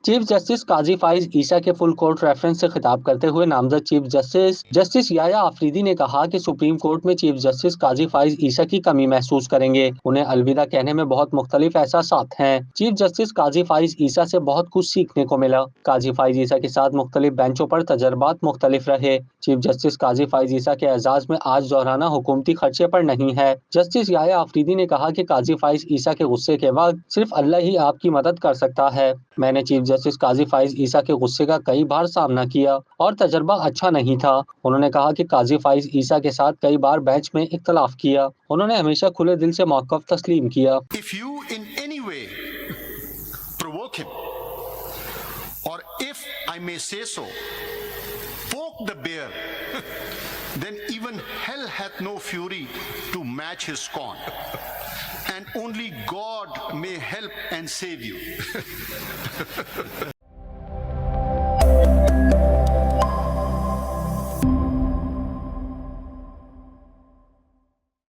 Chief justice काजी फाइज ईसा के full court reference से खिताब करते हुए नामजद चीफ जस्टिस जस्टिस याया आफरीदी ने कहा कि सुप्रीम कोर्ट में चीफ जस्टिस काजी फाइज ईसा की कमी महसूस करेंगे। उन्हें अलविदा कहने में बहुत मुख्तलिफ एहसासात हैं। चीफ जस्टिस काजी फाइज ईसा से बहुत कुछ सीखने को मिला। काजी फाइज ईसा के साथ मुख्तलिफ बेंचों पर तजर्बात मुख्तलिफ रहे। चीफ जस्टिस काजी फाइज ईसा के एजाज में आज दोहराना हुकूमती खर्चे पर नहीं है। जस्टिस याया आफरीदी ने कहा कि काजी फाइज ईसा के गुस्से के वक्त सिर्फ अल्लाह ही आपकी मदद कर सकता है। मैंने चीफ जस्टिस काजी फाइज ईसा के गुस्से का कई बार सामना किया और तजर्बा अच्छा नहीं था। उन्होंने कहा कि काजी फाइज ईसा के साथ कई बार बेंच में इख्तलाफ किया। उन्होंने हमेशा खुले दिल से मौक़िफ़ तस्लीम किया। If you in any way provoke him, or if I may say so, poke the bear, then even hell hath no fury to match his scorn, and only God may help and save you.